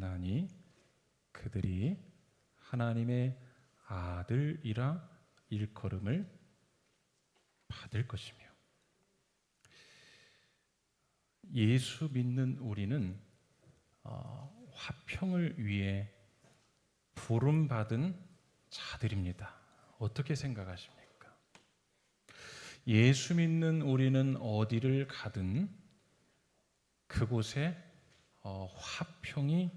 만나니 그들이 하나님의 아들이라 일컬음을 받을 것이며. 예수 믿는 우리는 화평을 위해 부름받은 자들입니다. 어떻게 생각하십니까? 예수 믿는 우리는 어디를 가든 그곳에 화평이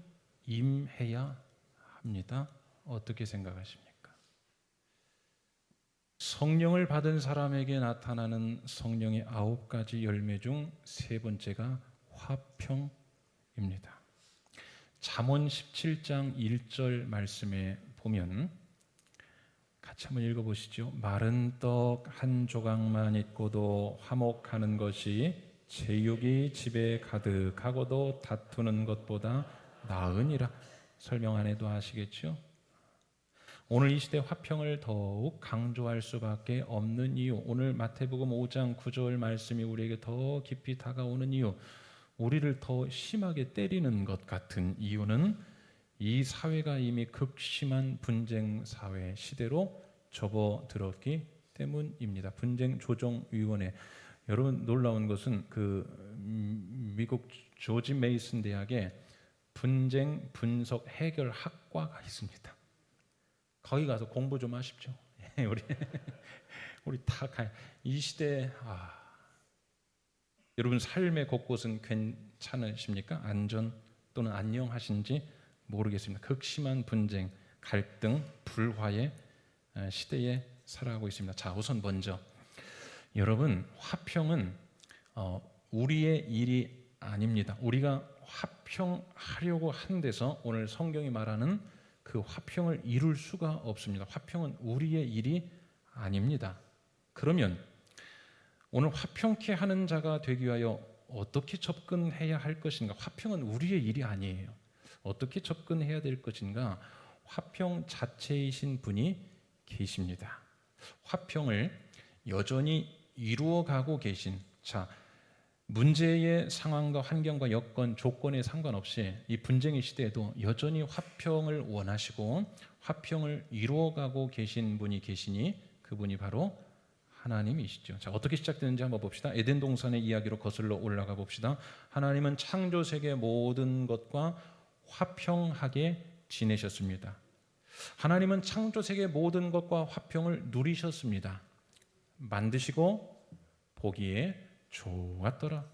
임해야 합니다. 어떻게 생각하십니까? 성령을 받은 사람에게 나타나는 성령의 9가지 열매 중 세 번째가 화평입니다. 잠언 17장 1절 말씀에 보면 같이 한번 읽어보시죠. 마른 떡 한 조각만 있고도 화목하는 것이 제육이 집에 가득하고도 다투는 것보다 나으니라. 설명 안 해도 아시겠죠? 오늘 이 시대 화평을 더욱 강조할 수밖에 없는 이유, 오늘 마태복음 5장 9절 말씀이 우리에게 더 깊이 다가오는 이유, 우리를 더 심하게 때리는 것 같은 이유는 이 사회가 이미 극심한 분쟁 사회 시대로 접어들었기 때문입니다. 분쟁조정위원회. 여러분, 놀라운 것은 미국 조지 메이슨 대학에 분쟁 분석 해결 학과가 있습니다. 거기 가서 공부 좀 하십시오. 우리 다 이 시대 여러분 삶의 곳곳은 괜찮으십니까? 안전 또는 안녕하신지 모르겠습니다. 극심한 분쟁, 갈등, 불화의 시대에 살아가고 있습니다. 자, 우선 먼저 여러분, 화평은 우리의 일이 아닙니다. 우리가 화평하려고 한 데서 오늘 성경이 말하는 그 화평을 이룰 수가 없습니다. 화평은 우리의 일이 아닙니다. 그러면 오늘 화평케 하는 자가 되기 위하여 어떻게 접근해야 할 것인가? 화평은 우리의 일이 아니에요. 어떻게 접근해야 될 것인가? 화평 자체이신 분이 계십니다. 화평을 여전히 이루어가고 계신, 문제의 상황과 환경과 여건, 조건에 상관없이 이 분쟁의 시대에도 여전히 화평을 원하시고 화평을 이루어가고 계신 분이 계시니 그분이 바로 하나님이시죠. 자, 어떻게 시작되는지 한번 봅시다. 에덴 동산의 이야기로 거슬러 올라가 봅시다. 하나님은 창조 세계 모든 것과 화평하게 지내셨습니다. 하나님은 창조 세계 모든 것과 화평을 누리셨습니다. 만드시고 보기에 좋았더라.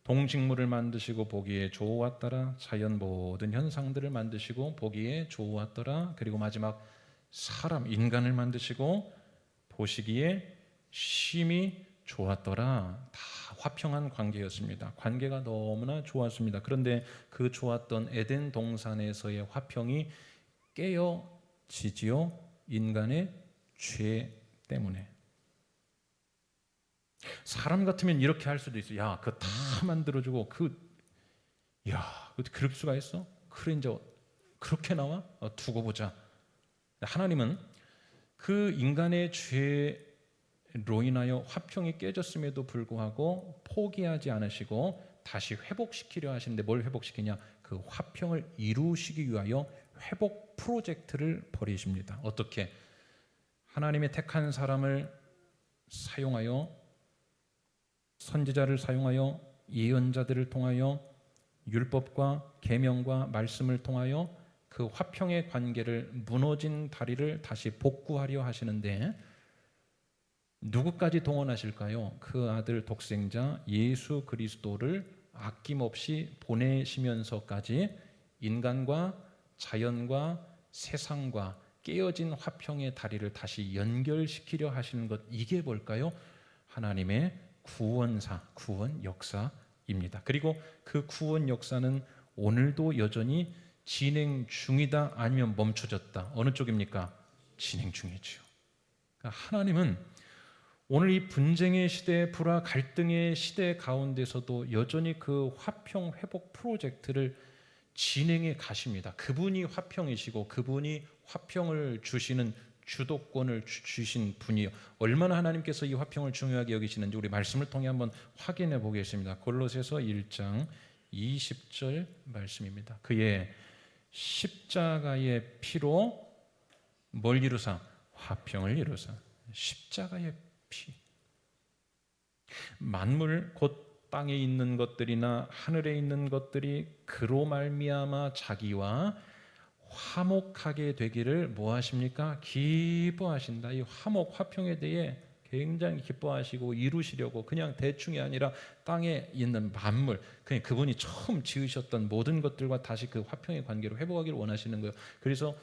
동식물을 만드시고 보기에 좋았더라. 자연 모든 현상들을 만드시고 보기에 좋았더라. 그리고 마지막 인간을 만드시고 보시기에 심히 좋았더라. 다 화평한 관계였습니다. 관계가 너무나 좋았습니다. 그런데 그 좋았던 에덴 동산에서의 화평이 깨어지지요. 인간의 죄 때문에. 사람 같으면 이렇게 할 수도 있어요. 야, 그거 다 만들어주고 그럴 수가 있어? 그래, 이제 그렇게 나와? 두고 보자. 하나님은 그 인간의 죄로 인하여 화평이 깨졌음에도 불구하고 포기하지 않으시고 다시 회복시키려 하시는데, 뭘 회복시키냐? 그 화평을 이루시기 위하여 회복 프로젝트를 벌이십니다. 어떻게? 하나님의 택한 사람을 사용하여, 선지자를 사용하여, 예언자들을 통하여, 율법과 계명과 말씀을 통하여 그 화평의 관계를, 무너진 다리를 다시 복구하려 하시는데 누구까지 동원하실까요? 그 아들 독생자 예수 그리스도를 아낌없이 보내시면서까지 인간과 자연과 세상과 깨어진 화평의 다리를 다시 연결시키려 하시는 것, 이게 뭘까요? 하나님의 구원 역사입니다. 그리고 그 구원 역사는 오늘도 여전히 진행 중이다, 아니면 멈춰졌다? 어느 쪽입니까? 진행 중이죠. 그러니까 하나님은 오늘 이 분쟁의 시대, 불화, 갈등의 시대 가운데서도 여전히 그 화평 회복 프로젝트를 진행해 가십니다. 그분이 화평이시고 그분이 화평을 주시는 주도권을 주신 분이요. 얼마나 하나님께서 이 화평을 중요하게 여기시는지 우리 말씀을 통해 한번 확인해 보겠습니다. 골로새서 1장 20절 말씀입니다. 그의 십자가의 피로 뭘 이루사? 화평을 이루사. 십자가의 피. 만물 곧 땅에 있는 것들이나 하늘에 있는 것들이 그로 말미암아 자기와 화목하게 되기를 뭐 하십니까? 기뻐하신다. 이 화목, 화평에 대해 굉장히 기뻐하시고 이루시려고 그냥 대충이 아니라 땅에 있는 만물, 그냥 그분이 처음 지으셨던 모든 것들과 다시 그 화평의 관계로 회복하기를 원하시는 거예요. 그래서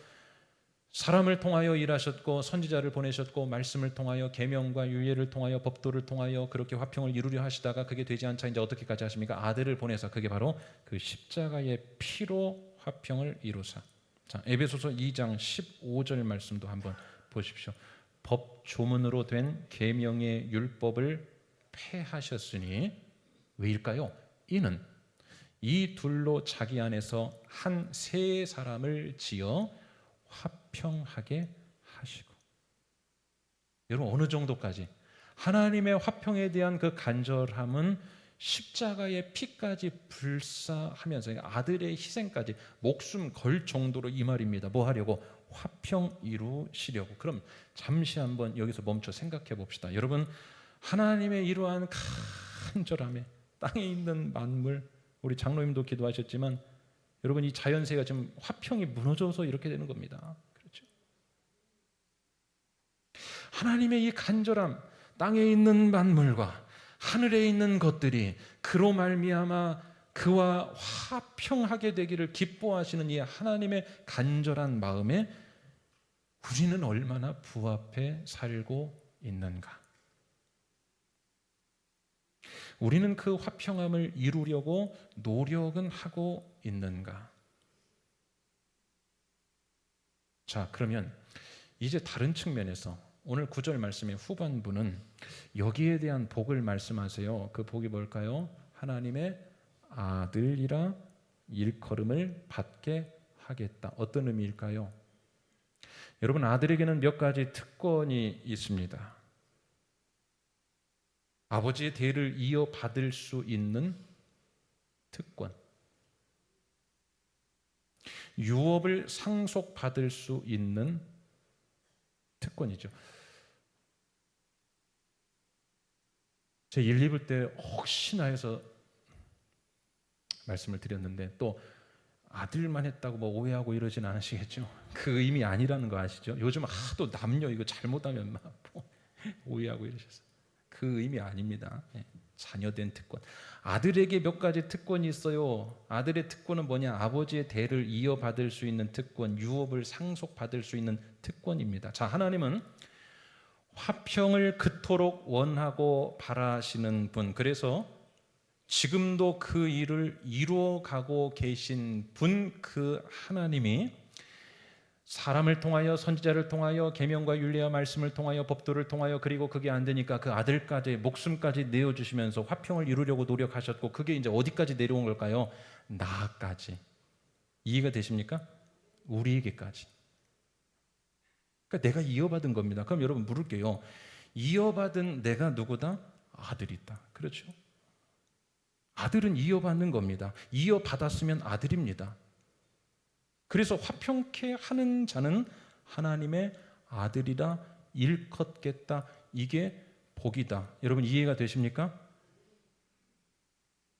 사람을 통하여 일하셨고 선지자를 보내셨고 말씀을 통하여 계명과 율례를 통하여 법도를 통하여 그렇게 화평을 이루려 하시다가 그게 되지 않자 이제 어떻게까지 하십니까? 아들을 보내서 그게 바로 그 십자가의 피로 화평을 이루사. 자, 에베소서 2장 15절 말씀도 한번 보십시오. 법 조문으로 된 계명의 율법을 폐하셨으니 왜일까요? 이는 이 둘로 자기 안에서 한 새 사람을 지어 화평하게 하시고. 여러분 어느 정도까지? 하나님의 화평에 대한 그 간절함은 십자가의 피까지 불사하면서 아들의 희생까지 목숨 걸 정도로 이 말입니다. 뭐 하려고? 화평 이루시려고. 그럼 잠시 한번 여기서 멈춰 생각해 봅시다. 여러분 하나님의 이러한 간절함에 땅에 있는 만물, 우리 장로님도 기도하셨지만 여러분 이 자연세가 지금 화평이 무너져서 이렇게 되는 겁니다. 그렇죠? 하나님의 이 간절함, 땅에 있는 만물과 하늘에 있는 것들이 그로 말미암아 그와 화평하게 되기를 기뻐하시는 이 하나님의 간절한 마음에 우리는 얼마나 부합해 살고 있는가? 우리는 그 화평함을 이루려고 노력은 하고 있는가? 자, 그러면 이제 다른 측면에서 오늘 9절 말씀의 후반부는 여기에 대한 복을 말씀하세요. 그 복이 뭘까요? 하나님의 아들이라 일컬음을 받게 하겠다. 어떤 의미일까요? 여러분 아들에게는 몇 가지 특권이 있습니다. 아버지의 대를 이어받을 수 있는 특권, 유업을 상속받을 수 있는 특권이죠. 제 1, 2부 때 혹시나 해서 말씀을 드렸는데 또 아들만 했다고 뭐 오해하고 이러진 않으시겠죠? 그 의미 아니라는 거 아시죠? 요즘 하도 남녀 이거 잘못하면 막 오해하고 이러셨어요. 그 의미 아닙니다. 자녀된 특권. 아들에게 몇 가지 특권이 있어요. 아들의 특권은 뭐냐? 아버지의 대를 이어받을 수 있는 특권, 유업을 상속받을 수 있는 특권입니다. 자, 하나님은 화평을 그토록 원하고 바라시는 분, 그래서 지금도 그 일을 이루어가고 계신 분, 그 하나님이 사람을 통하여 선지자를 통하여 계명과 율례와 말씀을 통하여 법도를 통하여 그리고 그게 안 되니까 그 아들까지 목숨까지 내어주시면서 화평을 이루려고 노력하셨고 그게 이제 어디까지 내려온 걸까요? 나까지. 이해가 되십니까? 우리에게까지. 그러니까 내가 이어받은 겁니다. 그럼 여러분 물을게요. 이어받은 내가 누구다? 아들이다. 그렇죠? 아들은 이어받는 겁니다. 이어받았으면 아들입니다. 그래서 화평케 하는 자는 하나님의 아들이라 일컫겠다. 이게 복이다. 여러분 이해가 되십니까?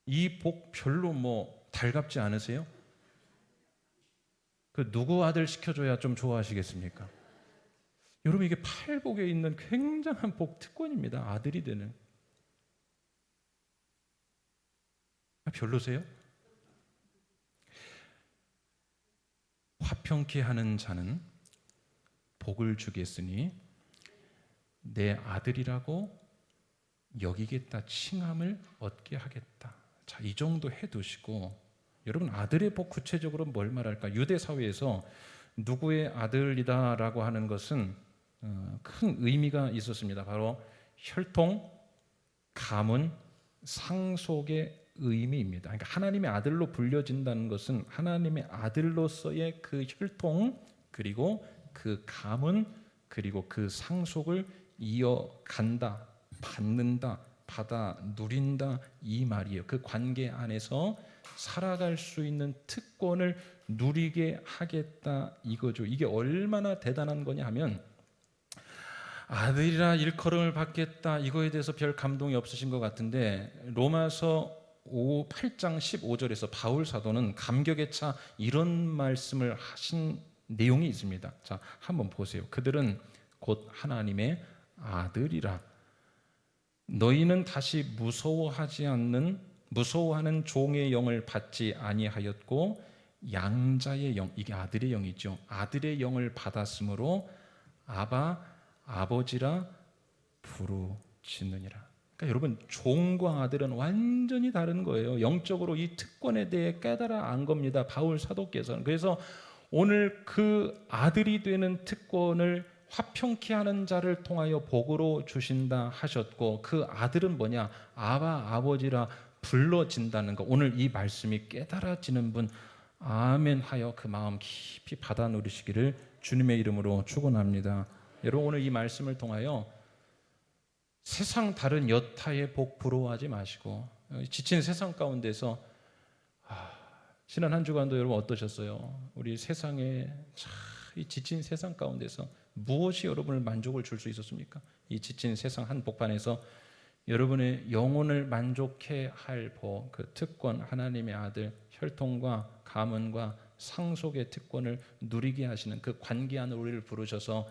이 복 별로 뭐 달갑지 않으세요? 그 누구 아들 시켜줘야 좀 좋아하시겠습니까? 여러분 이게 팔복에 있는 굉장한 복 특권입니다. 아들이 되는. 별로세요? 화평케 하는 자는 복을 주겠으니 내 아들이라고 여기겠다. 칭함을 얻게 하겠다. 자, 이 정도 해두시고 여러분 아들의 복 구체적으로 뭘 말할까? 유대 사회에서 누구의 아들이다라고 하는 것은 큰 의미가 있었습니다. 바로 혈통, 가문, 상속의 의미입니다. 그러니까 하나님의 아들로 불려진다는 것은 하나님의 아들로서의 그 혈통 그리고 그 가문 그리고 그 상속을 이어간다, 받는다, 받아 누린다 이 말이에요. 그 관계 안에서 살아갈 수 있는 특권을 누리게 하겠다 이거죠. 이게 얼마나 대단한 거냐 하면 아들이라 일컬음을 받겠다 이거에 대해서 별 감동이 없으신 것 같은데 로마서 8장 15절에서 바울 사도는 감격에 차 이런 말씀을 하신 내용이 있습니다. 자, 한번 보세요. 그들은 곧 하나님의 아들이라. 너희는 다시 무서워하는 종의 영을 받지 아니하였고 양자의 영, 이게 아들의 영이죠. 아들의 영을 받았으므로 아바 아버지라 부르짖느니라. 그러니까 여러분, 종과 아들은 완전히 다른 거예요. 영적으로 이 특권에 대해 깨달아 안 겁니다, 바울 사도께서는. 그래서 오늘 그 아들이 되는 특권을 화평케 하는 자를 통하여 복으로 주신다 하셨고, 그 아들은 뭐냐? 아바 아버지라 불러진다는 거. 오늘 이 말씀이 깨달아지는 분 아멘 하여 그 마음 깊이 받아 누리시기를 주님의 이름으로 축원합니다. 여러분, 오늘 이 말씀을 통하여 세상 다른 여타의 복 부러워하지 마시고, 지친 세상 가운데서 지난 한 주간도 여러분 어떠셨어요? 우리 세상에 이 지친 세상 가운데서 무엇이 여러분을 만족을 줄 수 있었습니까? 이 지친 세상 한복판에서 여러분의 영혼을 만족해 할 복, 그 특권, 하나님의 아들, 혈통과 가문과 상속의 특권을 누리게 하시는 그 관계 안으로 우리를 부르셔서,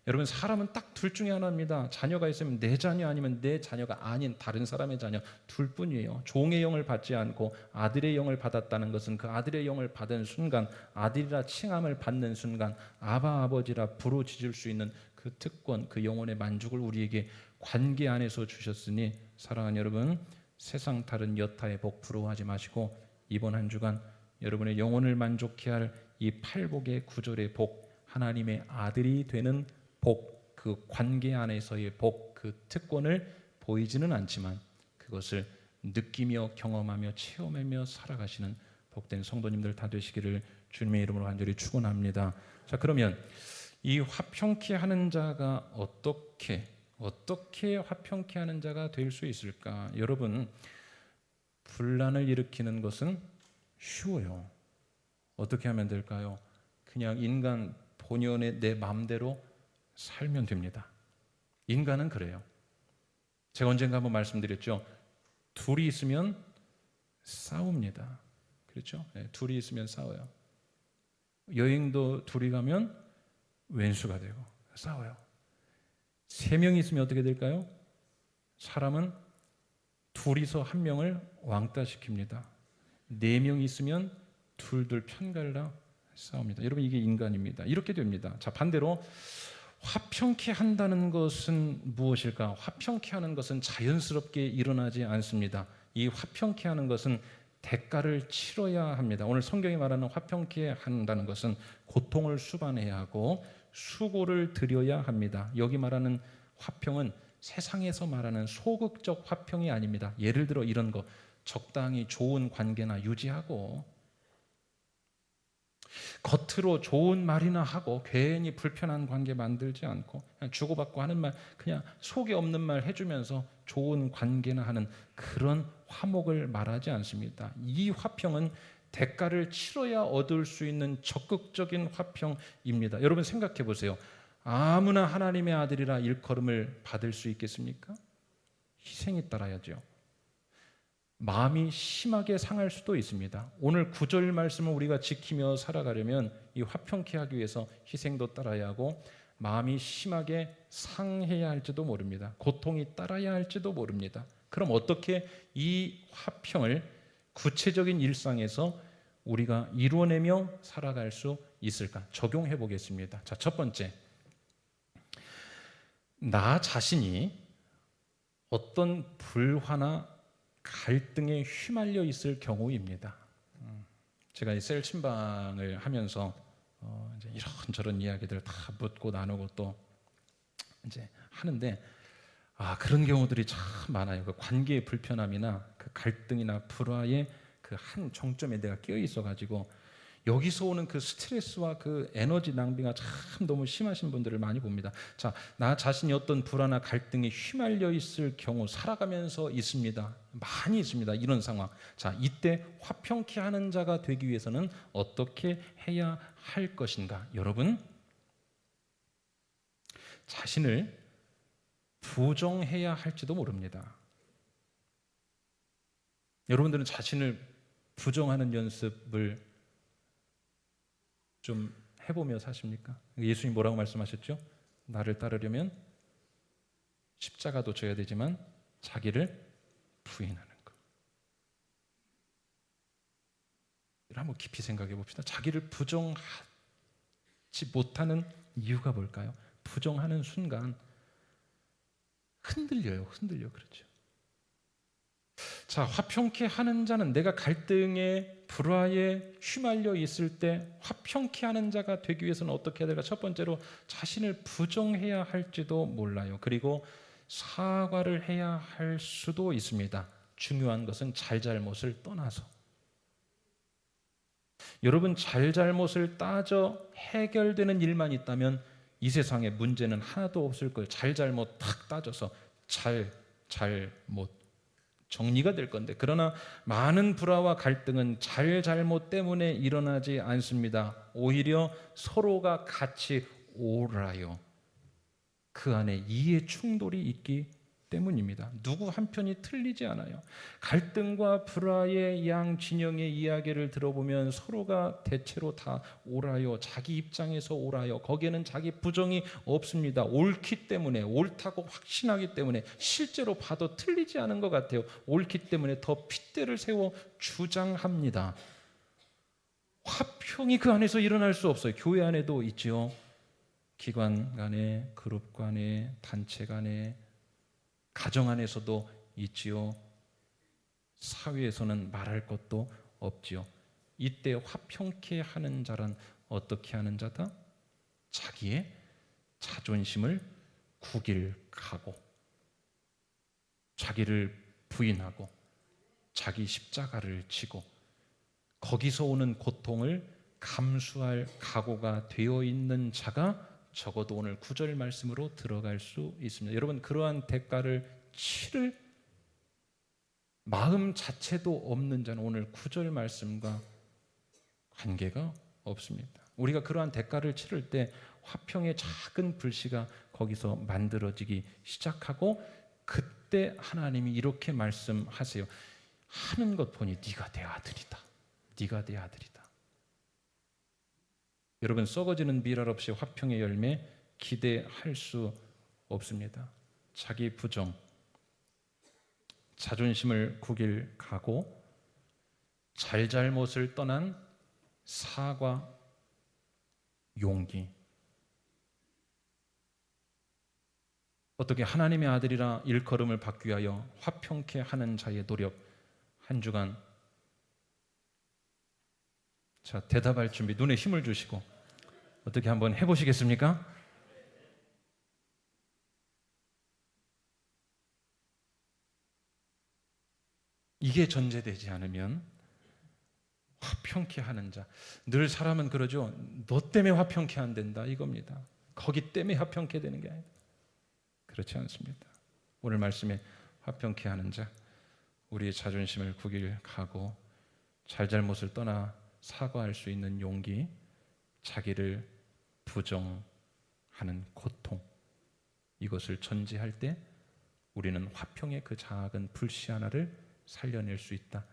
여러분, 사람은 딱 둘 중에 하나입니다. 자녀가 있으면 내 자녀 아니면 내 자녀가 아닌 다른 사람의 자녀, 둘뿐이에요. 종의 영을 받지 않고 아들의 영을 받았다는 것은 그 아들의 영을 받은 순간, 아들이라 칭함을 받는 순간 아바 아버지라 부르짖을 수 있는 그 특권, 그 영혼의 만족을 우리에게 관계 안에서 주셨으니, 사랑하는 여러분, 세상 다른 여타의 복 부러워하지 마시고 이번 한 주간 여러분의 영혼을 만족케 할 이 팔복의 구절의 복, 하나님의 아들이 되는 복, 그 관계 안에서의 복, 그 특권을 보이지는 않지만 그것을 느끼며 경험하며 체험하며 살아가시는 복된 성도님들 다 되시기를 주님의 이름으로 간절히 축원합니다. 자, 그러면 이 화평케 하는 자가 어떻게 화평케 하는 자가 될 수 있을까? 여러분, 분란을 일으키는 것은 쉬워요. 어떻게 하면 될까요? 그냥 인간 본연의 내 마음대로 살면 됩니다. 인간은 그래요. 제가 언젠가 한번 말씀드렸죠. 둘이 있으면 싸웁니다. 그렇죠? 네, 둘이 있으면 싸워요. 여행도 둘이 가면 왼수가 되고 싸워요. 세 명이 있으면 어떻게 될까요? 사람은 둘이서 한 명을 왕따시킵니다. 네 명이 있으면 둘 편갈라 싸웁니다. 여러분, 이게 인간입니다. 이렇게 됩니다. 자, 반대로 화평케 한다는 것은 무엇일까? 화평케 하는 것은 자연스럽게 일어나지 않습니다. 이 화평케 하는 것은 대가를 치러야 합니다. 오늘 성경이 말하는 화평케 한다는 것은 고통을 수반해야 하고 수고를 들여야 합니다. 여기 말하는 화평은 세상에서 말하는 소극적 화평이 아닙니다. 예를 들어 이런 거, 적당히 좋은 관계나 유지하고 겉으로 좋은 말이나 하고 괜히 불편한 관계 만들지 않고 그냥 주고받고 하는 말, 그냥 속에 없는 말 해주면서 좋은 관계나 하는 그런 화목을 말하지 않습니다. 이 화평은 대가를 치러야 얻을 수 있는 적극적인 화평입니다. 여러분, 생각해 보세요. 아무나 하나님의 아들이라 일컬음을 받을 수 있겠습니까? 희생이 따라야죠. 마음이 심하게 상할 수도 있습니다. 오늘 9절 말씀을 우리가 지키며 살아가려면 이 화평케 하기 위해서 희생도 따라야 하고 마음이 심하게 상해야 할지도 모릅니다. 고통이 따라야 할지도 모릅니다. 그럼 어떻게 이 화평을 구체적인 일상에서 우리가 이루어내며 살아갈 수 있을까? 적용해 보겠습니다. 자, 첫 번째, 나 자신이 어떤 불화나 갈등에 휘말려 있을 경우입니다. 제가 이 셀 침방을 하면서 이제 이런저런 이야기들 다 묻고 나누고 또 이제 하는데, 그런 경우들이 참 많아요. 그 관계의 불편함이나 그 갈등이나 불화의 그 한 정점에 내가 끼어 있어가지고 여기서 오는 그 스트레스와 그 에너지 낭비가 참 너무 심하신 분들을 많이 봅니다. 자, 나 자신이 어떤 불안과 갈등에 휘말려 있을 경우 살아가면서 있습니다. 많이 있습니다. 이런 상황. 자, 이때 화평케 하는 자가 되기 위해서는 어떻게 해야 할 것인가? 여러분, 자신을 부정해야 할지도 모릅니다. 여러분들은 자신을 부정하는 연습을 좀 해보며 사십니까? 예수님 뭐라고 말씀하셨죠? 나를 따르려면 십자가도 져야 되지만 자기를 부인하는 것. 한번 깊이 생각해 봅시다. 자기를 부정하지 못하는 이유가 뭘까요? 부정하는 순간 흔들려요. 그렇죠. 자, 화평케 하는 자는 내가 갈등에 불화에 휘말려 있을 때 화평케 하는 자가 되기 위해서는 어떻게 해야 될까? 첫 번째로 자신을 부정해야 할지도 몰라요. 그리고 사과를 해야 할 수도 있습니다. 중요한 것은 잘잘못을 떠나서. 여러분, 잘잘못을 따져 해결되는 일만 있다면 이 세상에 문제는 하나도 없을 거예요. 잘잘못 탁 따져서 잘못 정리가 될 건데, 그러나 많은 불화와 갈등은 잘잘못 때문에 일어나지 않습니다. 오히려 서로가 같이 옳아요. 그 안에 이해 충돌이 있기 때문입니다. 누구 한편이 틀리지 않아요. 갈등과 불화의 양 진영의 이야기를 들어보면 서로가 대체로 다 옳아요. 자기 입장에서 옳아요. 거기에는 자기 부정이 없습니다. 옳기 때문에, 옳다고 확신하기 때문에, 실제로 봐도 틀리지 않은 것 같아요. 옳기 때문에 더 핏대를 세워 주장합니다. 화평이 그 안에서 일어날 수 없어요. 교회 안에도 있죠. 기관 간에, 그룹 간에, 단체 간에, 가정 안에서도 있지요. 사회에서는 말할 것도 없지요. 이때 화평케 하는 자란 어떻게 하는 자다? 자기의 자존심을 구길하고, 자기를 부인하고, 자기 십자가를 지고, 거기서 오는 고통을 감수할 각오가 되어 있는 자가 적어도 오늘 9절 말씀으로 들어갈 수 있습니다. 여러분, 그러한 대가를 치를 마음 자체도 없는 자는 오늘 9절 말씀과 관계가 없습니다. 우리가 그러한 대가를 치를 때 화평의 작은 불씨가 거기서 만들어지기 시작하고, 그때 하나님이 이렇게 말씀하세요. 하는 것 보니 네가 내 아들이다. 네가 내 아들이다. 여러분, 썩어지는 밀알 없이 화평의 열매 기대할 수 없습니다. 자기 부정, 자존심을 구길 각오, 잘잘못을 떠난 사과, 용기. 어떻게 하나님의 아들이라 일컬음을 받기 위하여 화평케 하는 자의 노력, 한 주간 자, 대답할 준비, 눈에 힘을 주시고 어떻게 한번 해보시겠습니까? 이게 전제되지 않으면 화평케 하는 자, 늘 사람은 그러죠. 너 때문에 화평케 안 된다 이겁니다. 거기 때문에 화평케 되는 게 아니다. 그렇지 않습니다. 오늘 말씀에 화평케 하는 자, 우리의 자존심을 구길하고 잘잘못을 떠나 사과할 수 있는 용기, 자기를 부정하는 고통, 이것을 전제할 때 우리는 화평의 그 작은 불씨 하나를 살려낼 수 있다.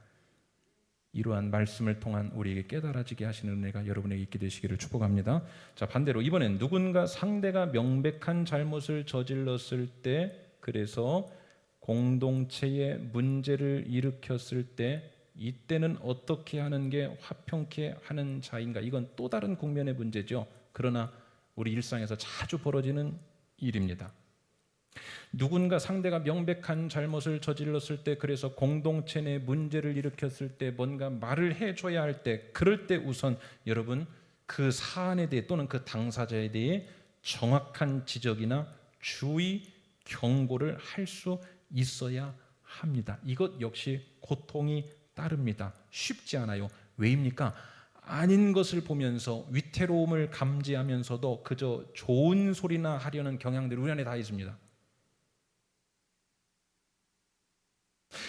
이러한 말씀을 통한 우리에게 깨달아지게 하시는 은혜가 여러분에게 있게 되시기를 축복합니다. 자, 반대로 이번엔 누군가 상대가 명백한 잘못을 저질렀을 때, 그래서 공동체에 문제를 일으켰을 때, 이때는 어떻게 하는 게 화평케 하는 자인가? 이건 또 다른 국면의 문제죠. 그러나 우리 일상에서 자주 벌어지는 일입니다. 누군가 상대가 명백한 잘못을 저질렀을 때, 그래서 공동체 내 문제를 일으켰을 때, 뭔가 말을 해줘야 할 때, 그럴 때 우선 여러분 그 사안에 대해 또는 그 당사자에 대해 정확한 지적이나 주의 경고를 할 수 있어야 합니다. 이것 역시 고통이 따릅니다. 쉽지 않아요. 왜입니까? 아닌 것을 보면서 위태로움을 감지하면서도 그저 좋은 소리나 하려는 경향들이 우리 안에 다 있습니다.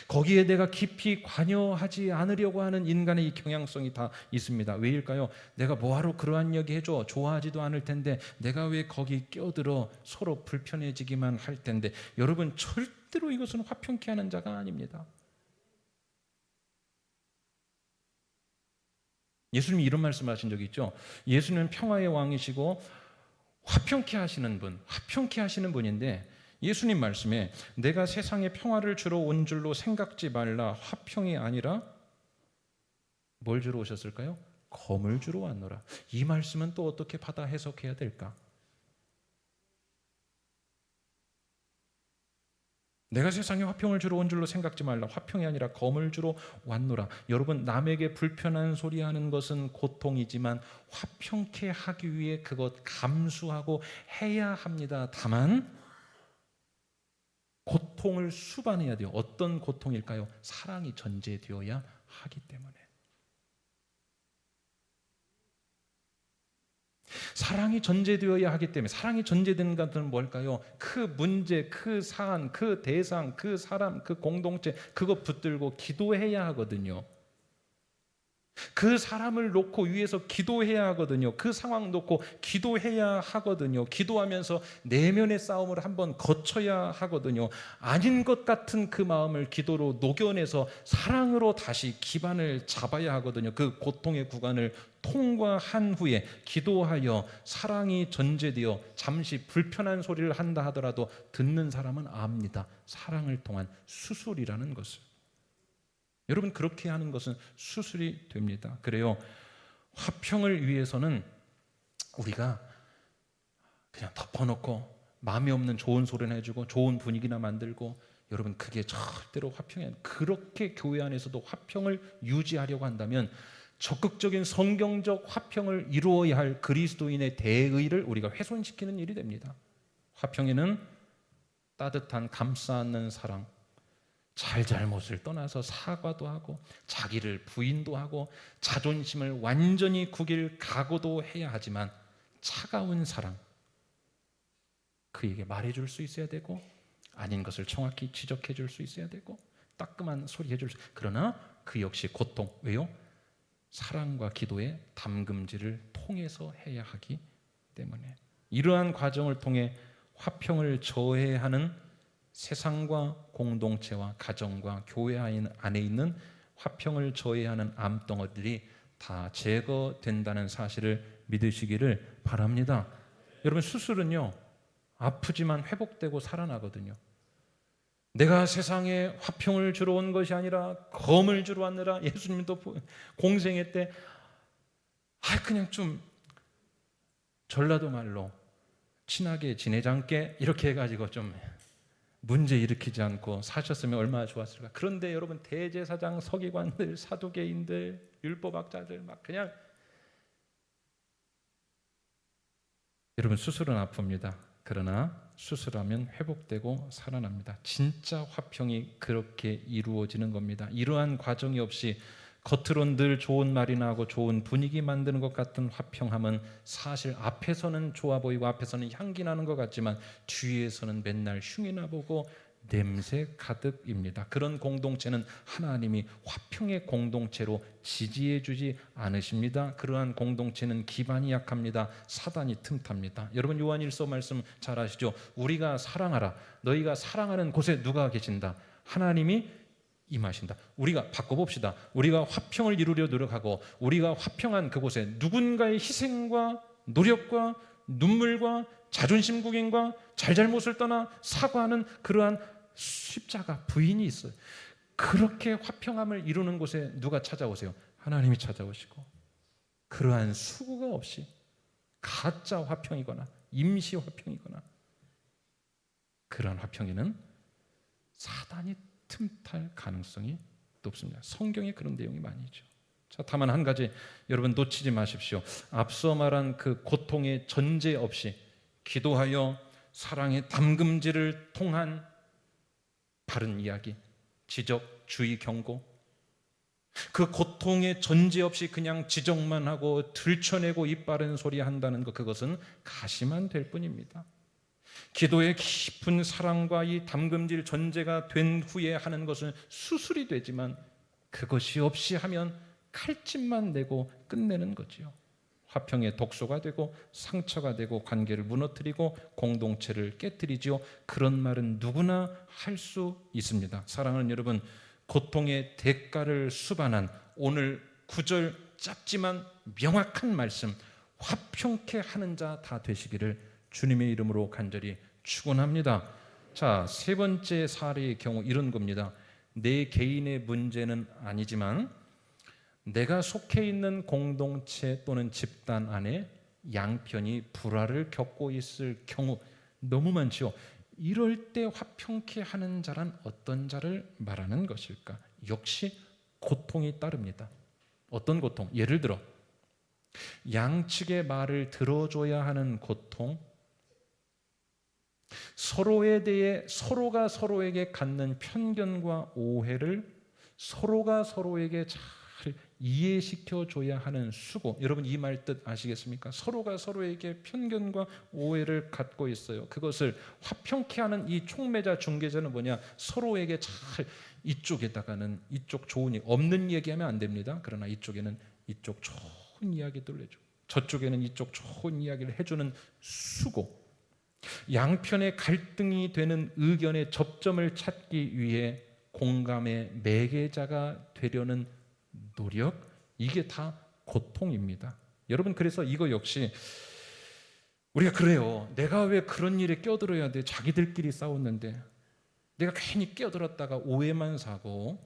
거기에 내가 깊이 관여하지 않으려고 하는 인간의 이 경향성이 다 있습니다. 왜일까요? 내가 뭐하러 그러한 이야기 해줘? 좋아하지도 않을 텐데 내가 왜 거기 껴들어 서로 불편해지기만 할 텐데. 여러분, 절대로 이것은 화평케 하는 자가 아닙니다. 예수님이 이런 말씀하신 적이 있죠. 예수님은 평화의 왕이시고 화평케 하시는 분, 화평케 하시는 분인데 예수님 말씀에 내가 세상에 평화를 주러 온 줄로 생각지 말라. 화평이 아니라 뭘 주러 오셨을까요? 검을 주러 왔노라. 이 말씀은 또 어떻게 받아 해석해야 될까? 내가 세상에 화평을 주러 온 줄로 생각지 말라. 화평이 아니라 검을 주러 왔노라. 여러분, 남에게 불편한 소리 하는 것은 고통이지만 화평케 하기 위해 그것 감수하고 해야 합니다. 다만 고통을 수반해야 돼요. 어떤 고통일까요? 사랑이 전제되어야 하기 때문에. 사랑이 전제되어야 하기 때문에. 사랑이 전제된 것은 뭘까요? 그 문제, 그 사안, 그 대상, 그 사람, 그 공동체, 그거 붙들고 기도해야 하거든요. 그 사람을 놓고 위해서 기도해야 하거든요. 그 상황 놓고 기도해야 하거든요. 기도하면서 내면의 싸움을 한번 거쳐야 하거든요. 아닌 것 같은 그 마음을 기도로 녹여내서 사랑으로 다시 기반을 잡아야 하거든요. 그 고통의 구간을 통과한 후에 기도하여 사랑이 전제되어 잠시 불편한 소리를 한다 하더라도 듣는 사람은 압니다. 사랑을 통한 수술이라는 것을. 여러분, 그렇게 하는 것은 수술이 됩니다. 그래요, 화평을 위해서는 우리가 그냥 덮어놓고 마음이 없는 좋은 소리나 해주고 좋은 분위기나 만들고, 여러분, 그게 절대로 화평이 아니에요. 그렇게 교회 안에서도 화평을 유지하려고 한다면 적극적인 성경적 화평을 이루어야 할 그리스도인의 대의를 우리가 훼손시키는 일이 됩니다. 화평에는 따뜻한 감싸 안는 사랑, 잘잘못을 떠나서 사과도 하고 자기를 부인도 하고 자존심을 완전히 구길 각오도 해야 하지만 차가운 사랑, 그에게 말해줄 수 있어야 되고 아닌 것을 정확히 지적해 줄 수 있어야 되고 따끔한 소리 해줄 수. 그러나 그 역시 고통. 왜요? 사랑과 기도의 담금질을 통해서 해야 하기 때문에. 이러한 과정을 통해 화평을 저해하는 세상과 공동체와 가정과 교회 안에 있는 화평을 저해하는 암덩어리들이 다 제거된다는 사실을 믿으시기를 바랍니다. 여러분, 수술은요, 아프지만 회복되고 살아나거든요. 내가 세상에 화평을 주러 온 것이 아니라 검을 주러 왔느라. 예수님도 공생애 때 그냥 좀 전라도 말로 친하게 지내장께 이렇게 해가지고 좀 문제 일으키지 않고 사셨으면 얼마나 좋았을까. 그런데 여러분, 대제사장, 서기관들, 사두개인들, 율법학자들 막 그냥. 여러분, 수술은 아픕니다. 그러나 수술하면 회복되고 살아납니다. 진짜 화평이 그렇게 이루어지는 겁니다. 이러한 과정이 없이 겉으로는 늘 좋은 말이나 하고 좋은 분위기 만드는 것 같은 화평함은 사실 앞에서는 좋아 보이고 앞에서는 향기 나는 것 같지만 뒤에서는 맨날 흉이 나보고 냄새 가득입니다. 그런 공동체는 하나님이 화평의 공동체로 지지해 주지 않으십니다. 그러한 공동체는 기반이 약합니다. 사단이 틈탑니다. 여러분, 요한일서 말씀 잘 아시죠? 우리가 사랑하라. 너희가 사랑하는 곳에 누가 계신다? 하나님이 임하신다. 우리가 바꿔봅시다. 우리가 화평을 이루려 노력하고 우리가 화평한 그곳에 누군가의 희생과 노력과 눈물과 자존심 구김과 잘잘못을 떠나 사과하는 그러한 십자가 부인이 있어요. 그렇게 화평함을 이루는 곳에 누가 찾아오세요? 하나님이 찾아오시고. 그러한 수고가 없이 가짜 화평이거나 임시 화평이거나 그러한 화평에는 사단이 틈탈 가능성이 높습니다. 성경에 그런 내용이 많이 있죠. 자, 다만 한 가지 여러분 놓치지 마십시오. 앞서 말한 그 고통의 전제 없이 기도하여 사랑의 담금질을 통한 바른 이야기, 지적, 주의, 경고, 그 고통에 전제 없이 그냥 지적만 하고 들춰내고 입 바른 소리 한다는 것, 그것은 가시만 될 뿐입니다. 기도의 깊은 사랑과 이 담금질 전제가 된 후에 하는 것은 수술이 되지만 그것이 없이 하면 칼집만 내고 끝내는 거지요. 화평의 독소가 되고 상처가 되고 관계를 무너뜨리고 공동체를 깨뜨리지요. 그런 말은 누구나 할 수 있습니다. 사랑하는 여러분, 고통의 대가를 수반한 오늘 9절 짧지만 명확한 말씀, 화평케 하는 자 다 되시기를 주님의 이름으로 간절히 축원합니다. 자, 세 번째 사례의 경우 이런 겁니다. 내 개인의 문제는 아니지만 내가 속해 있는 공동체 또는 집단 안에 양편이 불화를 겪고 있을 경우 너무 많죠. 이럴 때 화평케 하는 자란 어떤 자를 말하는 것일까? 역시 고통이 따릅니다. 어떤 고통? 예를 들어 양측의 말을 들어줘야 하는 고통, 서로에 대해 서로가 서로에게 갖는 편견과 오해를 서로가 서로에게 잘 이해시켜 줘야 하는 수고. 여러분 이 말 뜻 아시겠습니까? 서로가 서로에게 편견과 오해를 갖고 있어요. 그것을 화평케 하는 이 촉매자 중개자는 뭐냐? 서로에게 잘, 이쪽에다가는 이쪽 좋은 일 없는 얘기하면 안 됩니다. 그러나 이쪽에는 이쪽 좋은 이야기들을 해줘, 저쪽에는 이쪽 좋은 이야기를 해주는 수고. 양편의 갈등이 되는 의견의 접점을 찾기 위해 공감의 매개자가 되려는 노력, 이게 다 고통입니다. 여러분, 그래서 이거 역시 우리가 그래요. 내가 왜 그런 일에 껴들어야 돼? 자기들끼리 싸웠는데 내가 괜히 껴들었다가 오해만 사고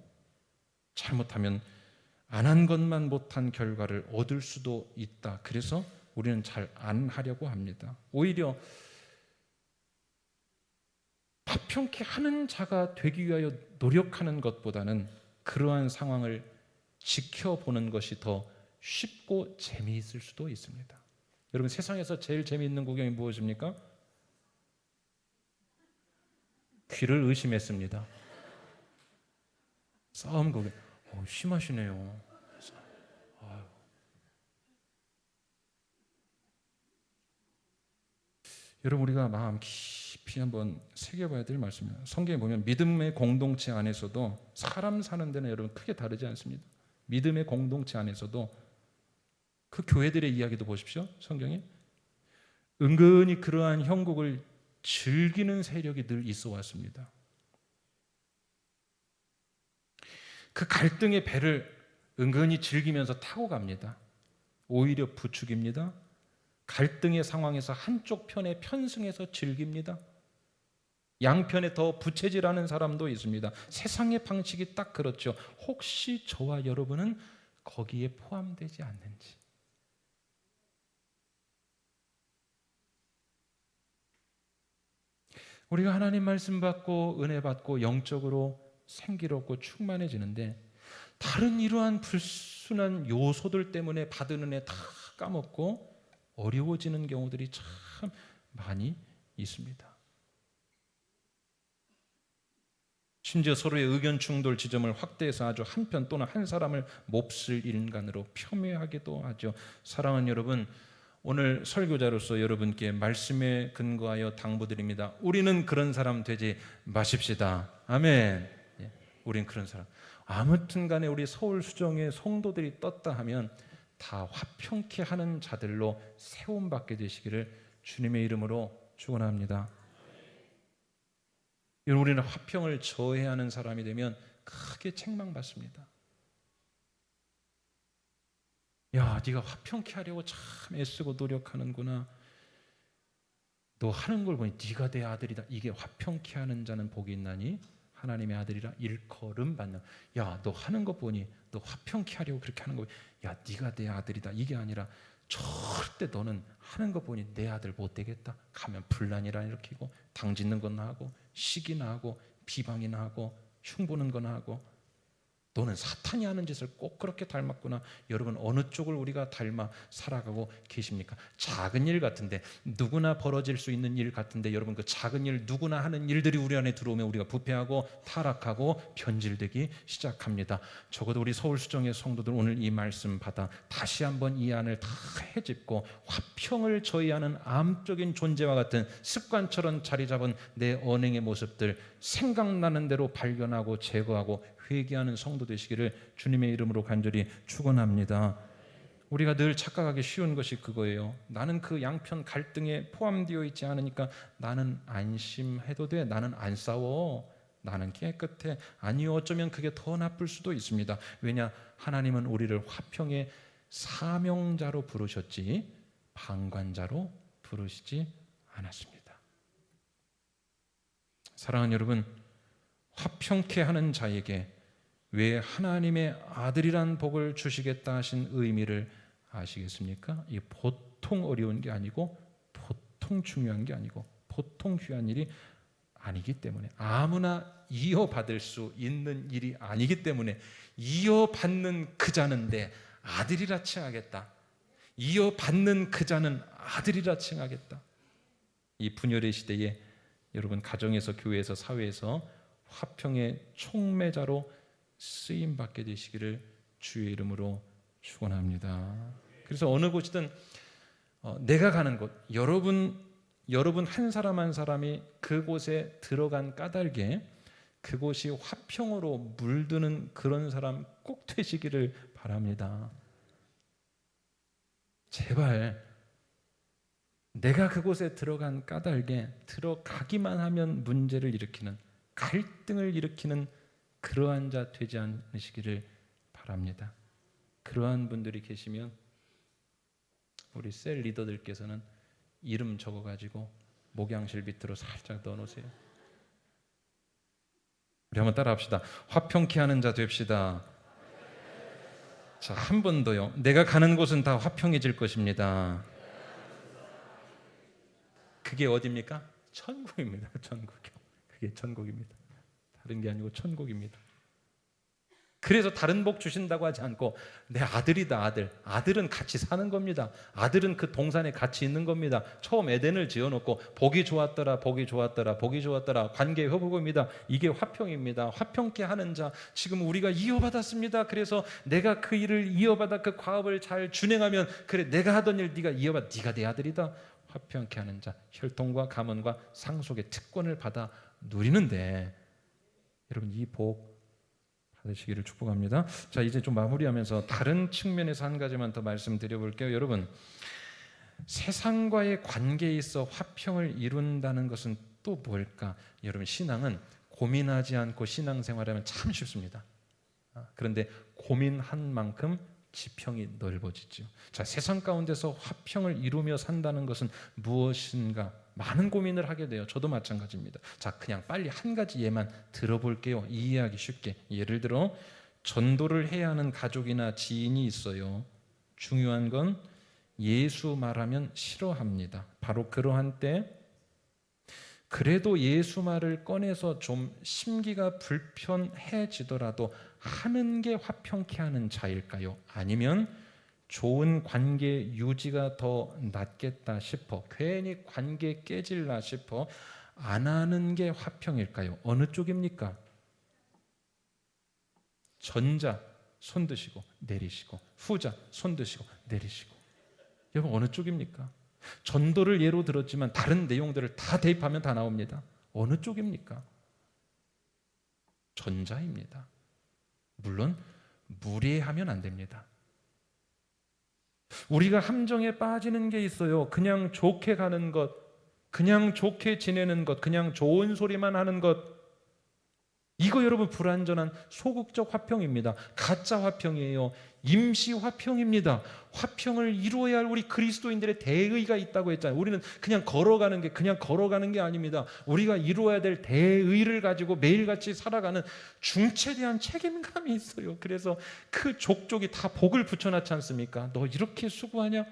잘못하면 안 한 것만 못한 결과를 얻을 수도 있다. 그래서 우리는 잘 안 하려고 합니다. 오히려 화평케 하는 자가 되기 위하여 노력하는 것보다는 그러한 상황을 지켜보는 것이 더 쉽고 재미있을 수도 있습니다. 여러분, 세상에서 제일 재미있는 구경이 무엇입니까? 귀를 의심했습니다. 싸움 구경. 심하시네요. 아유. 여러분, 우리가 마음 깊이 한번 새겨봐야 될 말씀입니다. 성경에 보면 믿음의 공동체 안에서도 사람 사는 데는 여러분 크게 다르지 않습니다. 믿음의 공동체 안에서도 그 교회들의 이야기도 보십시오. 성경에 은근히 그러한 형국을 즐기는 세력이 늘 있어 왔습니다. 그 갈등의 배를 은근히 즐기면서 타고 갑니다. 오히려 부축입니다. 갈등의 상황에서 한쪽 편에 편승해서 즐깁니다. 양편에 더 부채질하는 사람도 있습니다. 세상의 방식이 딱 그렇죠. 혹시 저와 여러분은 거기에 포함되지 않는지. 우리가 하나님 말씀 받고 은혜 받고 영적으로 생기롭고 충만해지는데 다른 이러한 불순한 요소들 때문에 받은 은혜 다 까먹고 어려워지는 경우들이 참 많이 있습니다. 심지어 서로의 의견 충돌 지점을 확대해서 아주 한편 또는 한 사람을 몹쓸 인간으로 폄훼하기도 하죠. 사랑하는 여러분, 오늘 설교자로서 여러분께 말씀에 근거하여 당부드립니다. 우리는 그런 사람 되지 마십시다. 아멘. 예, 우린 그런 사람. 아무튼 간에 우리 서울 수정의 성도들이 떴다 하면 다 화평케 하는 자들로 세움받게 되시기를 주님의 이름으로 축원합니다. 여러분, 우리는 화평을 저해하는 사람이 되면 크게 책망받습니다. 야, 네가 화평케 하려고 참 애쓰고 노력하는구나. 너 하는 걸 보니 네가 내 아들이다. 이게 화평케 하는 자는 복이 있나니 하나님의 아들이라 일컬음 받는. 야, 너 하는 거 보니 너 화평케 하려고 그렇게 하는 거 보니 야, 네가 내 아들이다. 이게 아니라 절대 너는 하는 거 보니 내 아들 못 되겠다. 가면 분란이라 일으키고 당 짓는 거나 하고 시기나 하고 비방이나 하고 흉보는 거나 하고 너는 사탄이 하는 짓을 꼭 그렇게 닮았구나. 여러분, 어느 쪽을 우리가 닮아 살아가고 계십니까? 작은 일 같은데, 누구나 벌어질 수 있는 일 같은데, 여러분, 그 작은 일, 누구나 하는 일들이 우리 안에 들어오면 우리가 부패하고 타락하고 변질되기 시작합니다. 적어도 우리 서울수정의 성도들 오늘 이 말씀 받아 다시 한번 이 안을 다 헤집고 화평을 저해하는 암적인 존재와 같은 습관처럼 자리 잡은 내 언행의 모습들 생각나는 대로 발견하고 제거하고 회개하는 성도 되시기를 주님의 이름으로 간절히 축원합니다. 우리가 늘 착각하기 쉬운 것이 그거예요. 나는 그 양편 갈등에 포함되어 있지 않으니까 나는 안심해도 돼. 나는 안 싸워. 나는 깨끗해. 아니요, 어쩌면 그게 더 나쁠 수도 있습니다. 왜냐? 하나님은 우리를 화평의 사명자로 부르셨지 방관자로 부르시지 않았습니다. 사랑하는 여러분, 화평케 하는 자에게 왜 하나님의 아들이란 복을 주시겠다 하신 의미를 아시겠습니까? 이게 보통 어려운 게 아니고 보통 중요한 게 아니고 보통 귀한 일이 아니기 때문에, 아무나 이어받을 수 있는 일이 아니기 때문에, 이어받는 그 자는 내 아들이라 칭하겠다. 이어받는 그 자는 아들이라 칭하겠다. 이 분열의 시대에 여러분, 가정에서, 교회에서, 사회에서 화평의 촉매자로 쓰임받게 되시기를 주의 이름으로 축원합니다. 그래서 어느 곳이든 내가 가는 곳, 여러분 한 사람 한 사람이 그곳에 들어간 까닭에 그곳이 화평으로 물드는 그런 사람 꼭 되시기를 바랍니다. 제발 내가 그곳에 들어간 까닭에 들어가기만 하면 문제를 일으키는, 갈등을 일으키는 그러한 자 되지 않으시기를 바랍니다. 그러한 분들이 계시면 우리 셀 리더들께서는 이름 적어가지고 목양실 밑으로 살짝 넣어놓으세요. 우리 한번 따라합시다. 화평케 하는 자 됩시다. 자, 한 번 더요. 내가 가는 곳은 다 화평해질 것입니다. 그게 어디입니까? 천국입니다. 천국이요. 그게 천국입니다. 다른 게 아니고 천국입니다. 그래서 다른 복 주신다고 하지 않고 내 아들이다. 아들은 같이 사는 겁니다. 아들은 그 동산에 같이 있는 겁니다. 처음 에덴을 지어놓고 복이 좋았더라, 복이 좋았더라, 복이 좋았더라, 관계 회복입니다. 이게 화평입니다. 화평케 하는 자, 지금 우리가 이어받았습니다. 그래서 내가 그 일을 이어받아 그 과업을 잘 준행하면, 그래, 내가 하던 일 네가 이어받아, 네가 내 아들이다. 화평케 하는 자, 혈통과 가문과 상속의 특권을 받아 누리는데, 여러분 이 복 받으시기를 축복합니다. 자, 이제 좀 마무리하면서 다른 측면에서 한 가지만 더 말씀드려볼게요. 여러분, 세상과의 관계에 있어 화평을 이룬다는 것은 또 뭘까? 여러분, 신앙은 고민하지 않고 신앙생활하면 참 쉽습니다. 그런데 고민한 만큼 지평이 넓어지죠. 자, 세상 가운데서 화평을 이루며 산다는 것은 무엇인가? 많은 고민을 하게 돼요. 저도 마찬가지입니다. 자, 그냥 빨리 한 가지 예만 들어볼게요. 이해하기 쉽게. 예를 들어 전도를 해야 하는 가족이나 지인이 있어요. 중요한 건 예수 말하면 싫어합니다. 바로 그러한 때 그래도 예수 말을 꺼내서 좀 심기가 불편해지더라도 하는 게 화평케 하는 자일까요? 아니면 좋은 관계 유지가 더 낫겠다 싶어, 괜히 관계 깨질라 싶어 안 하는 게 화평일까요? 어느 쪽입니까? 전자 손 드시고 내리시고, 후자 손 드시고 내리시고. 여러분 어느 쪽입니까? 전도를 예로 들었지만 다른 내용들을 다 대입하면 다 나옵니다. 어느 쪽입니까? 전자입니다. 물론 무례하면 안 됩니다. 우리가 함정에 빠지는 게 있어요. 그냥 좋게 가는 것, 그냥 좋게 지내는 것, 그냥 좋은 소리만 하는 것, 이거 여러분 불완전한 소극적 화평입니다. 가짜 화평이에요. 임시 화평입니다. 화평을 이루어야 할 우리 그리스도인들의 대의가 있다고 했잖아요. 우리는 그냥 걸어가는 게 아닙니다. 우리가 이루어야 될 대의를 가지고 매일같이 살아가는 중체대한 책임감이 있어요. 그래서 그 족족이 다 복을 붙여놨지 않습니까? 너 이렇게 수고하냐?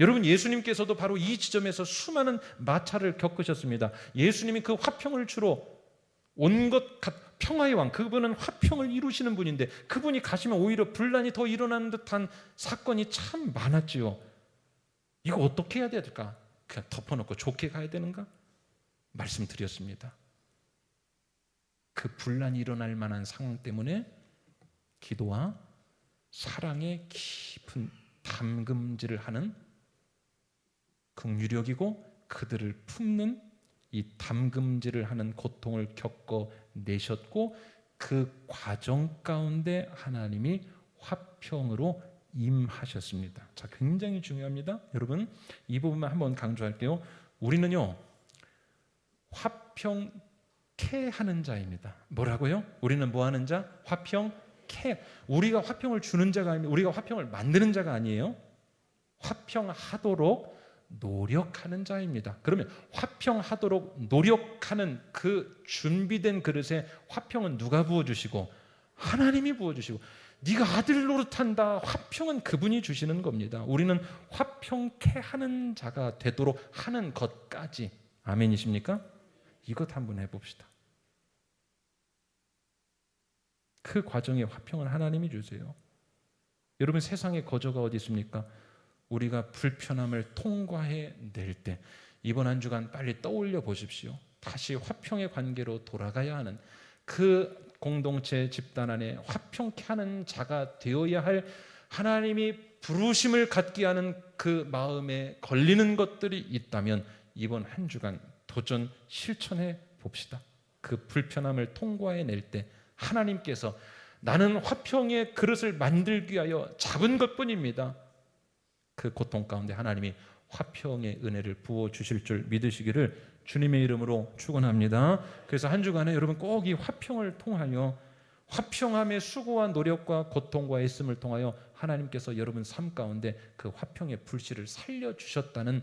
여러분, 예수님께서도 바로 이 지점에서 수많은 마찰을 겪으셨습니다. 예수님이 그 화평을 주로 평화의 왕, 그분은 화평을 이루시는 분인데 그분이 가시면 오히려 분란이 더 일어나는 듯한 사건이 참 많았지요. 이거 어떻게 해야 될까? 그냥 덮어놓고 좋게 가야 되는가? 말씀드렸습니다. 그 분란이 일어날 만한 상황 때문에 기도와 사랑의 깊은 담금질을 하는 긍휼력이고 그들을 품는 이 담금질을 하는 고통을 겪어내셨고 그 과정 가운데 하나님이 화평으로 임하셨습니다. 자, 굉장히 중요합니다. 여러분, 이 부분만 한번 강조할게요. 우리는요, 화평케 하는 자입니다. 뭐라고요? 우리는 뭐 하는 자? 화평케. 우리가 화평을 주는 자가 아닙니다. 우리가 화평을 만드는 자가 아니에요. 화평하도록 노력하는 자입니다. 그러면 화평하도록 노력하는 그 준비된 그릇에 화평은 누가 부어주시고? 하나님이 부어주시고. 네가 아들 노릇한다. 화평은 그분이 주시는 겁니다. 우리는 화평케 하는 자가 되도록 하는 것까지. 아멘이십니까? 이것 한번 해봅시다. 그 과정에 화평을 하나님이 주세요. 여러분, 세상에 거저가 어디 있습니까? 우리가 불편함을 통과해낼 때 이번 한 주간 빨리 떠올려 보십시오. 다시 화평의 관계로 돌아가야 하는 그 공동체 집단 안에 화평케 하는 자가 되어야 할 하나님이 부르심을 갖게 하는 그 마음에 걸리는 것들이 있다면 이번 한 주간 도전 실천해 봅시다. 그 불편함을 통과해낼 때 하나님께서 나는 화평의 그릇을 만들기 위하여 잡은 것뿐입니다. 그 고통 가운데 하나님이 화평의 은혜를 부어주실 줄 믿으시기를 주님의 이름으로 축원합니다. 그래서 한 주간에 여러분 꼭 이 화평을 통하여 화평함의 수고와 노력과 고통과 애씀을 통하여 하나님께서 여러분 삶 가운데 그 화평의 불씨를 살려주셨다는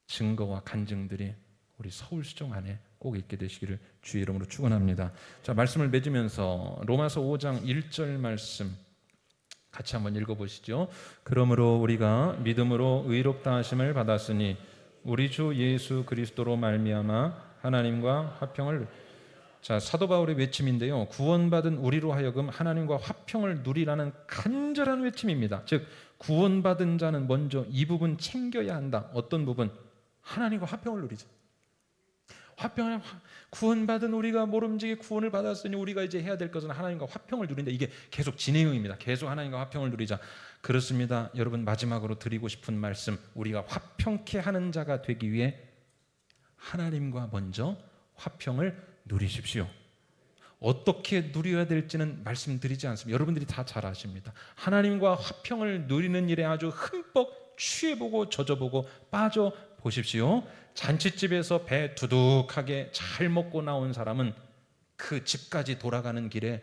증거와 간증들이 우리 서울수종 안에 꼭 있게 되시기를 주의 이름으로 축원합니다. 자, 말씀을 맺으면서 로마서 5장 1절 말씀 같이 한번 읽어보시죠. 그러므로 우리가 믿음으로 의롭다 하심을 받았으니 우리 주 예수 그리스도로 말미암아 하나님과 화평을. 자, 사도 바울의 외침인데요, 구원받은 우리로 하여금 하나님과 화평을 누리라는 간절한 외침입니다. 즉 구원받은 자는 먼저 이 부분 챙겨야 한다. 어떤 부분? 하나님과 화평을 누리자. 화평을, 구원받은 우리가 모름지기 구원을 받았으니 우리가 이제 해야 될 것은 하나님과 화평을 누린다. 이게 계속 진행형입니다. 계속 하나님과 화평을 누리자. 그렇습니다. 여러분, 마지막으로 드리고 싶은 말씀, 우리가 화평케 하는 자가 되기 위해 하나님과 먼저 화평을 누리십시오. 어떻게 누려야 될지는 말씀드리지 않습니다. 여러분들이 다 잘 아십니다. 하나님과 화평을 누리는 일에 아주 흠뻑 취해보고 젖어보고 빠져보십시오. 잔칫집에서 배 두둑하게 잘 먹고 나온 사람은 그 집까지 돌아가는 길에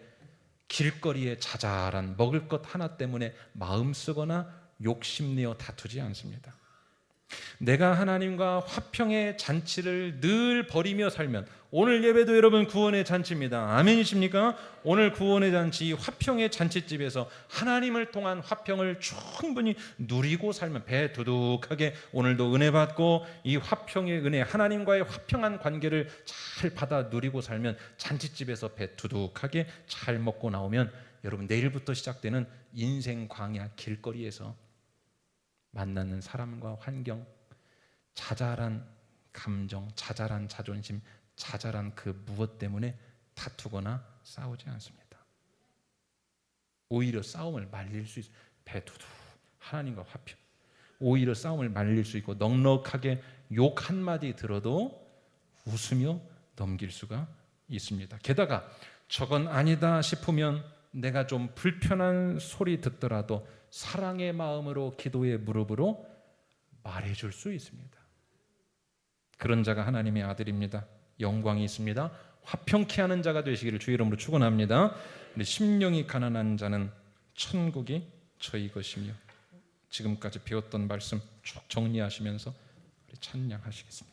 길거리에 자잘한 먹을 것 하나 때문에 마음 쓰거나 욕심내어 다투지 않습니다. 내가 하나님과 화평의 잔치를 늘 벌이며 살면, 오늘 예배도 여러분 구원의 잔치입니다. 아멘이십니까? 오늘 구원의 잔치, 화평의 잔치집에서 하나님을 통한 화평을 충분히 누리고 살면, 배 두둑하게 오늘도 은혜 받고 이 화평의 은혜, 하나님과의 화평한 관계를 잘 받아 누리고 살면, 잔치집에서 배 두둑하게 잘 먹고 나오면 여러분 내일부터 시작되는 인생 광야 길거리에서 만나는 사람과 환경, 자잘한 감정, 자잘한 자존심, 자잘한 그 무엇 때문에 다투거나 싸우지 않습니다. 오히려 싸움을 말릴 수 있어요. 배두두 하나님과 화평. 오히려 싸움을 말릴 수 있고 넉넉하게 욕 한마디 들어도 웃으며 넘길 수가 있습니다. 게다가 저건 아니다 싶으면 내가 좀 불편한 소리 듣더라도 사랑의 마음으로 기도의 무릎으로 말해줄 수 있습니다. 그런 자가 하나님의 아들입니다. 영광이 있습니다. 화평케 하는 자가 되시기를 주의 이름으로 축원합니다. 우리 심령이 가난한 자는 천국이 저희 것이며, 지금까지 배웠던 말씀 쭉 정리하시면서 우리 찬양하시겠습니다.